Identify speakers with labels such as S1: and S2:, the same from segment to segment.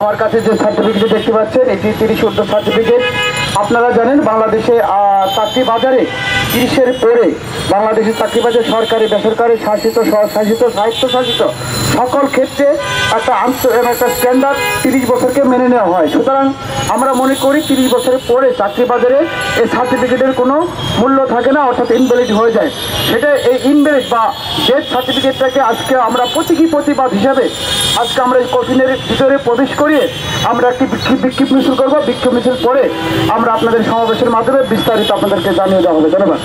S1: আমার কাছে যে সার্টিফিকেট দেখতে পাচ্ছেন এটি 30 সার্টিফিকেট। আপনারা জানেন বাংলাদেশে চাকরি বাজারে 30-এর পরে বাংলাদেশের চাকরি বাজারে সরকারি বেসরকারি শাসিত স্বশাসিত স্বায়ত্তশাসিত সকল ক্ষেত্রে একটা স্ট্যান্ডার্ড 30 বছরকে মেনে নেওয়া হয়। সুতরাং আমরা মনে করি 30 বছরের পরে চাকরি বাজারে এই সার্টিফিকেটের কোনো মূল্য থাকে না, অর্থাৎ ইনভ্যালিড হয়ে যায়। সেটা এই ইনভ্যালিড বা ডেথ সার্টিফিকেটটাকে আজকে আমরা প্রতীকী প্রতিবাদ হিসাবে আজকে আমরা এই কফিনের ভিতরে প্রবেশ করিয়ে আমরা একটি বিক্ষোভ মিছিল করবো। বিক্ষোভ মিছিল পরে আমরা আপনাদের সমাবেশের মাধ্যমে বিস্তারিত আপনাদেরকে জানিয়ে দেওয়া হবে। ধন্যবাদ।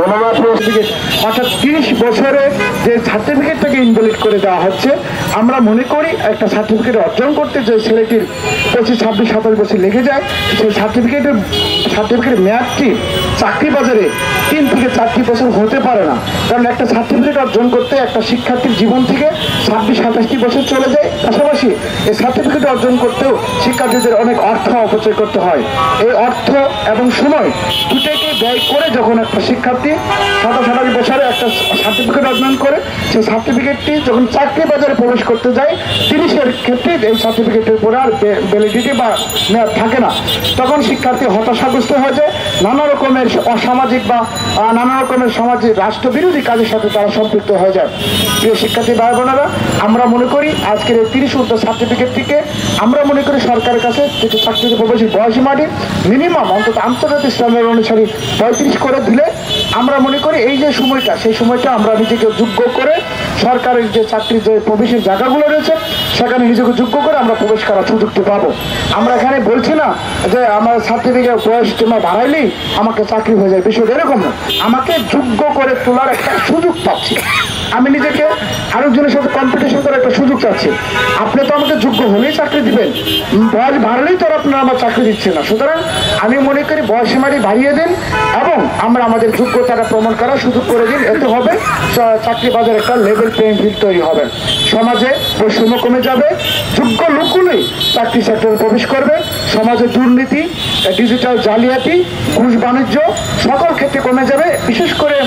S1: ধন্যবাদ। অর্থাৎ 30 বছরে যে সার্টিফিকেটটাকে ইনভ্যালিড করে দেওয়া হচ্ছে, আমরা মনে করি একটা সার্টিফিকেট অর্জন করতে যে ছেলেটির 25, 26, 27 বছর লেগে যায়, সেই সার্টিফিকেটের মেয়াদটি চাকরি বাজারে 3 থেকে 4 বছর হতে পারে না। কারণ একটা সার্টিফিকেট অর্জন করতে একটা শিক্ষার্থীর জীবন থেকে 26-27 বছর চলে যায়। পাশাপাশি এই সার্টিফিকেট অর্জন করতেও শিক্ষার্থীদের অনেক অর্থ অপচয় করতে হয়। এই অর্থ এবং সময় দুটোকে ব্যয় করে যখন একটা শিক্ষার্থী 27-28 বছরে একটা সার্টিফিকেট অর্জন করে, সেই সার্টিফিকেটটি যখন চাকরি বাজারে প্রবেশ করতে যায় 30-এর ক্ষেত্রে এই সার্টিফিকেটের উপরে আর ভ্যালিডিটি বা মেয়াদ থাকে না। তখন শিক্ষার্থী হতাশাগ্রস্ত হয়ে যায়, নানা রকমের অসামাজিক বা নানা রকমের সমাজের রাষ্ট্রবিরোধী কাজের সাথে তারা সম্পৃক্ত হয়ে যায়। প্রিয় শিক্ষার্থী ভাই বোনেরা, আমরা মনে করি আজকের এই 30 সার্টিফিকেটটিকে আমরা মনে করি সরকারের কাছে যেটি চাকরিতে প্রবেশের বয়সীমাটি মিনিমাম অন্তত আন্তর্জাতিক স্ট্যান্ডার্ড অনুসারে 35 করে দিলে আমরা মনে করি এই যে সময়টা, সেই সময়টা আমরা নিজেকে যোগ্য করে সরকারের যে চাকরির যে প্রবেশের জায়গাগুলো রয়েছে সেখানে নিজেকে যোগ্য করে আমরা প্রবেশ করার সুযোগটি পাবো। আমরা এখানে বলছি না যে আমার সার্টিফিকেট বয়স বাড়াইলেই আমাকে চাকরি হয়ে যায়, বিষয়টা এরকম না। আমাকে যোগ্য করে তোলার একটা সুযোগ পাচ্ছি, আমি নিজেকে আরেকজনের সাথে কম্পিটিশন করার একটা সুযোগ চাচ্ছি। আপনি তো আমাকে যোগ্য হলেই চাকরি দিবেন, বয়স বাড়লেই তো আপনারা আমার চাকরি দিচ্ছেন না। সুতরাং আমি মনে করি বয়সীমাটি বাড়িয়ে দিন এবং আমরা আমাদের যোগ্যতাটা প্রমাণ করার সুযোগ করে দিন। এতে হবে চাকরি বাজারে একটা লেভেল প্লেইং ফিল্ড তৈরি হবে, সমাজে বৈষম্য কমে যাবে, যোগ্য লোকগুলোই চাকরি সেক্টরে প্রবেশ করবে, সমাজে দুর্নীতি, ডিজিটাল জালিয়াতি, ঘুষ বাণিজ্য সকল ক্ষেত্রে কমে যাবে। বিশেষ করে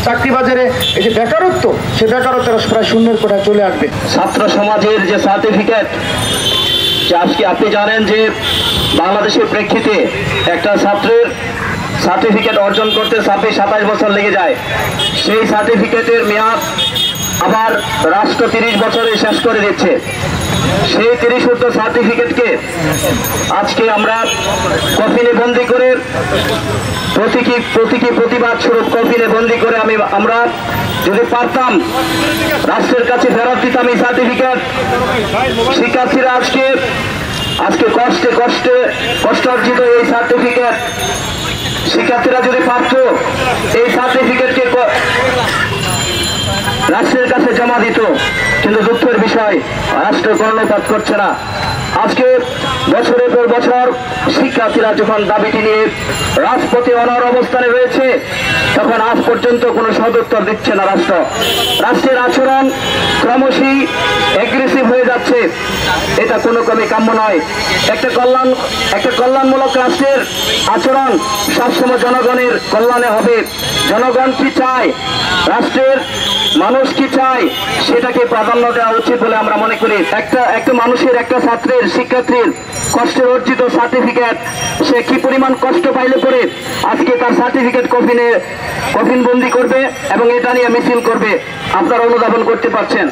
S1: চাকরি বাজারে এই যে বেকারত্ব, সে বেকারত্বটা প্রায় শূন্যের কোঠায় চলে আসবে।
S2: ছাত্র সমাজের যে সার্টিফিকেট, আজকে আপনি জানেন যে বাংলাদেশের প্রেক্ষিতে একটা ছাত্রের সার্টিফিকেট অর্জন করতে 26-27 বছর লেগে যায়। সেই সার্টিফিকেটের মেয়াদ আবার রাষ্ট্র 30 বছরে শেষ করে দিচ্ছে। সেই 30 সার্টিফিকেটকে আজকে আমরা কফিনে বন্দি করে প্রতীকী প্রতিবাদ স্বরূপ কফিনে বন্দি করে আমরা যদি পারতাম রাষ্ট্রের কাছে ফেরত দিতাম এই সার্টিফিকেট। শিক্ষার্থীরা আজকে কষ্ট অর্জিত এই সার্টিফিকেট শিক্ষার্থীরা যদি পারত এই সার্টিফিকেটকে রাষ্ট্রের কাছে জমা দিত, কিন্তু দুঃখের বিষয় রাষ্ট্র কর্ণপাত করছে না। আজকে বছরের পর বছর শিক্ষার্থীরা যখন দাবিটি নিয়ে রাজপথে অনড় অবস্থানে রয়েছে, তখন আজ পর্যন্ত কোনো সদুত্তর দিচ্ছে না রাষ্ট্র। রাষ্ট্রের আচরণ ক্রমশই অ্যাগ্রেসিভ হয়ে যাচ্ছে, এটা কোনো ক্রমে কাম্য নয়। একটা কল্যাণমূলক রাষ্ট্রের আচরণ সবসময় জনগণের কল্যাণে হবে। জনগণ কি চায়, রাষ্ট্রের মানুষ কি চায়, সেটাকে প্রাধান্য দেওয়া উচিত বলে আমরা মনে করি। একটা মানুষের, একটা ছাত্রের, শিক্ষার্থীর কষ্টের অর্জিত সার্টিফিকেট, সে কি পরিমাণ কষ্ট পাইলে পরে আজকে তার সার্টিফিকেট কফিন বন্দি করবে এবং এটা নিয়ে মিছিল করবে, আপনারা অনুধাবন করতে পারছেন।